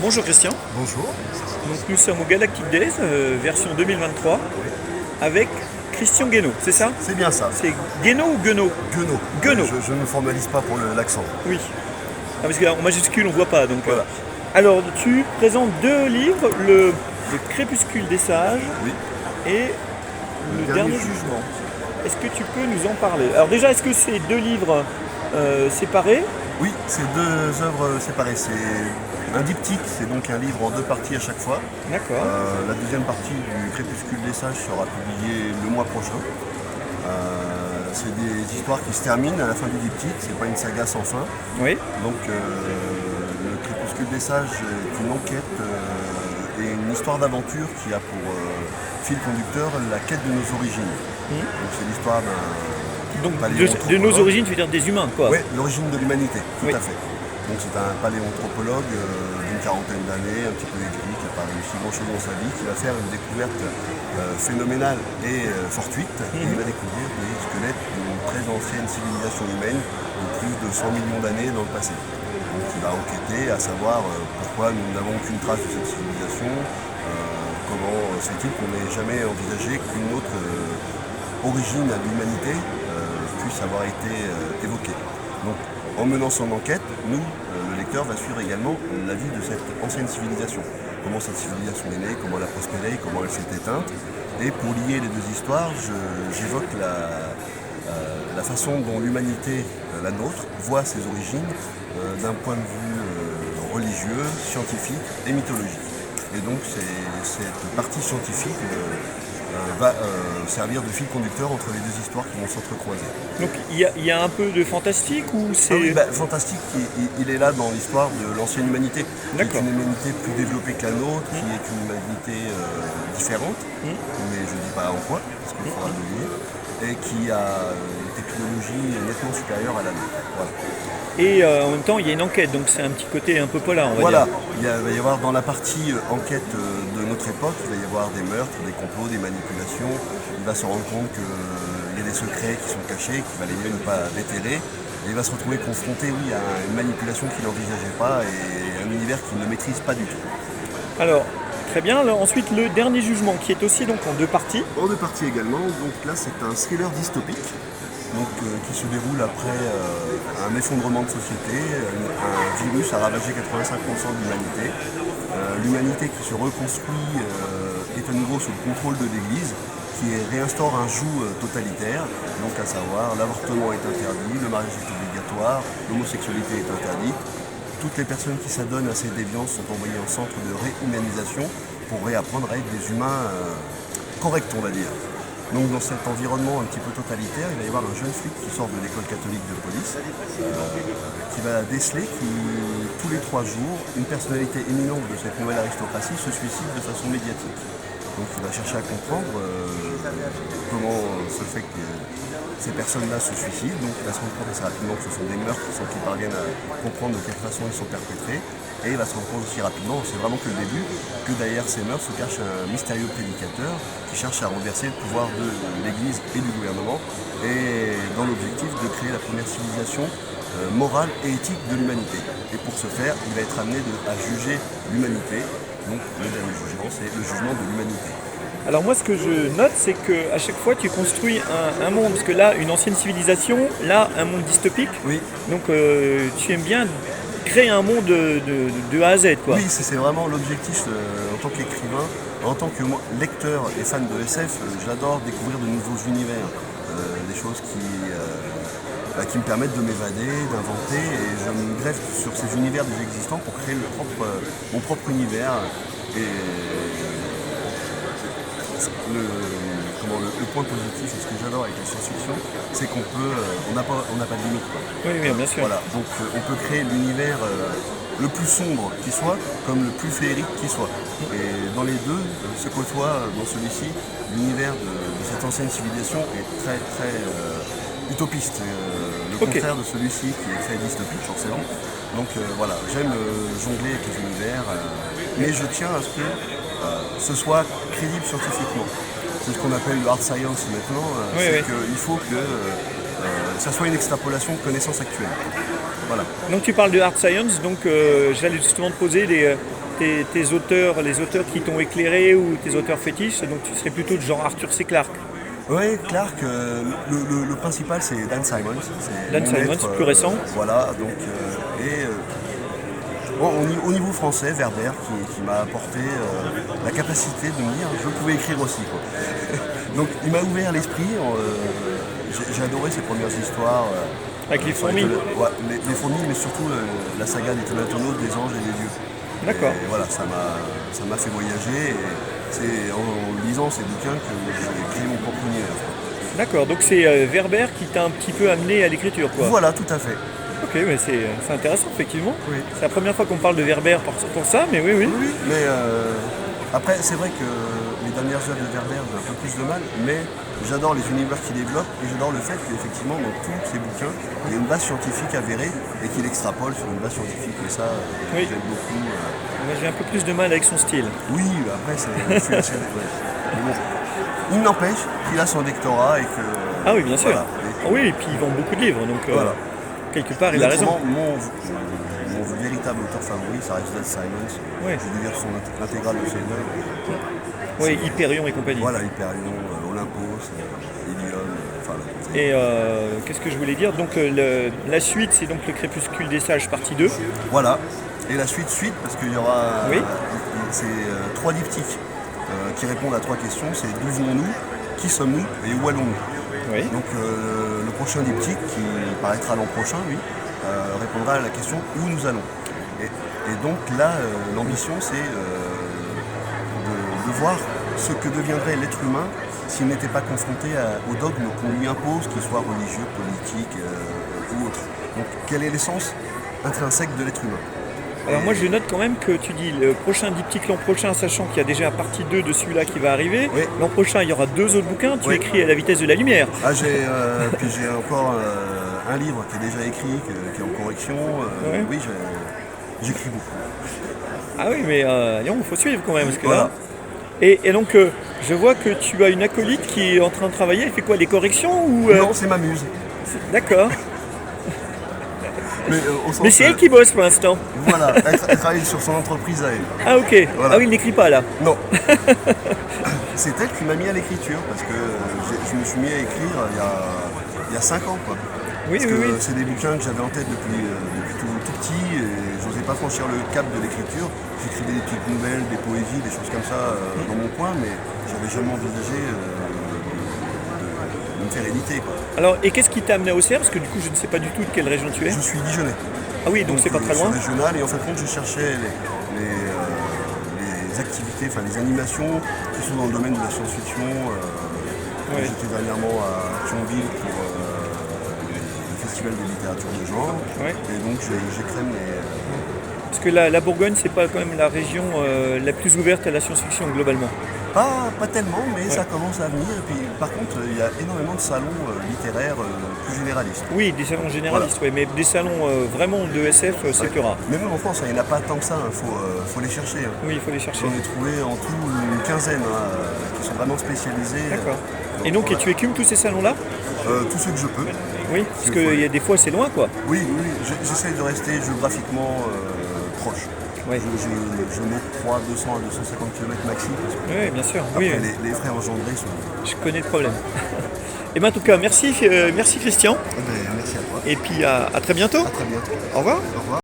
Bonjour Christian, Bonjour. donc nous sommes au Galactic Days, version 2023, avec Christian Guénaud, c'est ça? C'est bien ça. C'est Guénaud ou Guenot? Guenot. Guenot. Je ne formalise pas pour l'accent. Oui. Ah, parce qu'en majuscule on voit pas donc. Voilà. Alors tu présentes deux livres, le Crépuscule des Sages Oui. et le Dernier Jugement. Est-ce que tu peux nous en parler? Alors déjà, est-ce que c'est deux livres séparés? Oui, c'est deux œuvres séparées. C'est un diptyque, c'est donc un livre en deux parties à chaque fois. D'accord. La deuxième partie du Crépuscule des Sages sera publiée le mois prochain. C'est des histoires qui se terminent à la fin du diptyque, c'est pas une saga sans fin. Oui. Donc le Crépuscule des Sages est une enquête et une histoire d'aventure qui a pour fil conducteur la quête de nos origines. Donc c'est l'histoire d'un Donc de paléanthropologue. nos origines, tu veux dire des humains quoi? Oui, l'origine de l'humanité, tout Oui. à fait. Donc c'est un paléanthropologue d'une quarantaine d'années, un petit peu aigri, qui n'a pas réussi grand-chose dans sa vie, qui va faire une découverte phénoménale et fortuite. Et il va découvrir des squelettes d'une très ancienne civilisation humaine de plus de 100 millions d'années dans le passé. Donc il va enquêter à savoir pourquoi nous n'avons aucune trace de cette civilisation, comment se fait-il qu'on n'ait jamais envisagé qu'une autre origine à l'humanité puisse avoir été évoquée. Donc, en menant son enquête, nous, le lecteur, va suivre également la vie de cette ancienne civilisation. Comment cette civilisation est née, comment elle a prospéré, comment elle s'est éteinte. Et pour lier les deux histoires, j'évoque la façon dont l'humanité, la nôtre, voit ses origines d'un point de vue religieux, scientifique et mythologique. Et donc cette partie scientifique va servir de fil conducteur entre les deux histoires qui vont s'entrecroiser. Donc il y a un peu de fantastique ou c'est... Ah oui, fantastique, il est là dans l'histoire de l'ancienne humanité, qui est D'accord. une humanité plus développée que la nôtre, qui est une humanité différente, mais je ne dis pas en quoi, parce qu'il faudra le lire, et qui a une technologie nettement supérieure à la nôtre. Voilà. Et en même temps, il y a une enquête, donc c'est un petit côté un peu polar, on va Voilà, dire. il va y avoir dans la partie enquête de notre époque, il va y avoir des meurtres, des complots, des manipulations. Il va se rendre compte qu'il y a des secrets qui sont cachés, qu'il valait mieux ne pas déterrer. Et il va se retrouver confronté, oui, à une manipulation qu'il n'envisageait pas et un univers qu'il ne maîtrise pas du tout. Alors, très bien. Alors, ensuite, le Dernier Jugement, qui est aussi donc en deux parties. En deux parties également, donc là c'est un thriller dystopique. Donc, qui se déroule après un effondrement de société, un virus a ravagé 85% de l'humanité. L'humanité qui se reconstruit est à nouveau sous le contrôle de l'Église, qui réinstaure un joug totalitaire, donc à savoir l'avortement est interdit, le mariage est obligatoire, l'homosexualité est interdite. Toutes les personnes qui s'adonnent à ces déviances sont envoyées en centre de réhumanisation pour réapprendre à être des humains corrects, on va dire. Donc dans cet environnement un petit peu totalitaire, il va y avoir un jeune flic qui sort de l'école catholique de police, qui va déceler tous les 3 jours, une personnalité éminente de cette nouvelle aristocratie se suicide de façon médiatique. Donc il va chercher à comprendre comment se fait que ces personnes-là se suicident. Donc il va se rendre compte assez rapidement que ce sont des meurtres sans qu'ils parviennent à comprendre de quelle façon ils sont perpétrés. Et il va se rendre compte aussi rapidement, c'est vraiment que le début, que derrière ces meurtres se cache un mystérieux prédicateur qui cherche à renverser le pouvoir de l'Église et du gouvernement, et dans l'objectif de créer la première civilisation morale et éthique de l'humanité. Et pour ce faire, il va être amené à juger l'humanité. Donc le dernier jugement, c'est le jugement de l'humanité. Alors moi, ce que je note, c'est qu'à chaque fois, tu construis un monde. Parce que là, une ancienne civilisation, là, un monde dystopique. Oui. Donc tu aimes bien créer un monde de A à Z, quoi. Oui, c'est vraiment l'objectif en tant qu'écrivain. En tant que lecteur et fan de SF, j'adore découvrir de nouveaux univers, des choses qui me permettent de m'évader, d'inventer, et je me greffe sur ces univers déjà existants pour créer mon propre univers. Et le point positif, et ce que j'adore avec la science-fiction, c'est on n'a pas de limite, quoi. Oui, oui, bien sûr. Voilà, donc on peut créer l'univers le plus sombre qui soit, comme le plus féerique qui soit. Et dans les deux, se côtoie dans celui-ci, l'univers de cette ancienne civilisation est très très utopiste. Le contraire de celui-ci qui est très dystopique forcément. Donc voilà, j'aime jongler avec les univers, mais je tiens à ce que ce soit crédible scientifiquement. C'est ce qu'on appelle le hard science maintenant, qu'il faut que ça soit une extrapolation de connaissances actuelles. Voilà. Donc tu parles de hard science, donc j'allais justement te poser tes auteurs, les auteurs qui t'ont éclairé ou tes auteurs fétiches, donc tu serais plutôt du genre Arthur C. Clarke. Oui, Clark, le principal c'est Dan Simons. C'est Dan mon Simons, maître, plus récent. Voilà, donc, bon, au niveau français, Werber qui m'a apporté la capacité de me dire je pouvais écrire aussi, quoi. Donc il m'a ouvert l'esprit, j'ai adoré ses premières histoires. Avec les sur fourmis. Ouais, les fourmis, mais surtout la saga des Thénatonautes, des anges et des dieux. D'accord. Et voilà, ça m'a fait voyager. Et c'est en lisant ces bouquins que j'ai créé mon propre univers. D'accord, donc c'est Werber qui t'a un petit peu amené à l'écriture, quoi. Voilà, tout à fait. Ok, mais c'est intéressant, effectivement. Oui. C'est la première fois qu'on parle de Werber pour ça, mais oui, oui. Oui, mais après, c'est vrai que les dernières œuvres de Werber, j'ai un peu plus de mal, mais j'adore les univers qu'il développe et j'adore le fait qu'effectivement, dans tous ces bouquins, il y a une base scientifique avérée et qu'il extrapole sur une base scientifique. Et ça, Oui. j'aime beaucoup. Moi, j'ai un peu plus de mal avec son style. Oui, après, je suis assez. Ouais. Mais bon, il n'empêche qu'il a son doctorat et que. Ah oui, bien sûr. Voilà. Ah oui, et puis il vend beaucoup de livres, donc Voilà. quelque part, il Mais a raison. autrement, mon véritable auteur favori, ça reste Dan Simons. Ouais. Je veux dire son intégrale de ses œuvres. Oui, Hyperion et compagnie. Voilà, Hyperion, Olympos, Ilion, enfin. Et qu'est-ce que je voulais dire? Donc la suite, c'est donc le Crépuscule des Sages, partie 2. Voilà. Et la suite, parce qu'il y aura Oui. c'est 3 diptyques qui répondent à 3 questions. C'est d'où venons-nous, qui sommes-nous et où allons-nous. Oui. Donc le prochain diptyque, qui paraîtra l'an prochain, lui, répondra à la question où nous allons. Et donc là, l'ambition, c'est de voir ce que deviendrait l'être humain s'il n'était pas confronté aux dogmes qu'on lui impose, qu'ils soient religieux, politiques ou autres. Donc quel est l'essence intrinsèque de l'être humain? Alors moi je note quand même que tu dis le prochain diptyque l'an prochain, sachant qu'il y a déjà la partie 2 de celui-là qui va arriver. Oui. L'an prochain il y aura 2 autres bouquins, tu Oui. écris à la vitesse de la lumière. Ah, puis j'ai encore un livre qui est déjà écrit, qui est en correction. Ouais. Oui, j'écris beaucoup. Ah oui, mais il faut suivre quand même. Parce que Voilà. là... Et donc je vois que tu as une acolyte qui est en train de travailler, elle fait quoi, les corrections ou Non, c'est ma muse. D'accord. Mais, au sens, Mais c'est elle qui bosse pour l'instant. Voilà, elle travaille sur son entreprise à elle. Ah ok. Voilà. Ah oui, il n'écrit pas là. Non. C'est elle qui m'a mis à l'écriture parce que je me suis mis à écrire il y a 5 ans. Quoi. Oui, Parce oui, que oui. c'est des bouquins que j'avais en tête depuis tout petit et j'osais pas franchir le cap de l'écriture. J'écrivais des petites nouvelles, des poésies, des choses comme ça dans mon coin, mais j'avais jamais envisagé de me faire éditer. Quoi. Alors, et qu'est-ce qui t'a amené à Auxerre? Parce que du coup, je ne sais pas du tout de quelle région tu es. Je suis dijonnais. Ah oui, donc c'est pas très loin. Je suis régional et en fin de compte, je cherchais les activités, enfin les animations qui sont dans le domaine de la science-fiction. Ouais. J'étais dernièrement à Thionville pour le festival de littérature de genre. Ouais. Et donc j'écrème les. Parce que la Bourgogne, c'est pas quand même la région la plus ouverte à la science-fiction globalement. Pas tellement, mais ça commence à venir. Et puis par contre, il y a énormément de salons littéraires plus généralistes. Oui, des salons généralistes, Voilà. ouais, mais des salons vraiment de SF, c'est plus rare. Mais même en France, il n'y en a pas tant que ça, il faut les chercher. Oui, il faut les chercher. J'en ai trouvé en tout une quinzaine qui sont vraiment spécialisés. D'accord. Et donc, et tu écumes tous ces salons-là? Tous ceux que je peux. Oui, parce que y a des fois, c'est loin, quoi. Oui, j'essaie de rester géographiquement proche. Ouais. Je m'octroie 200 à 250 km maxi. Parce que Oui, bien sûr. après, Oui, les frais engendrés sont. je connais le problème. Et bien, en tout cas, merci Christian. Merci à toi. Et puis à très bientôt. À très bientôt. Au revoir. Au revoir.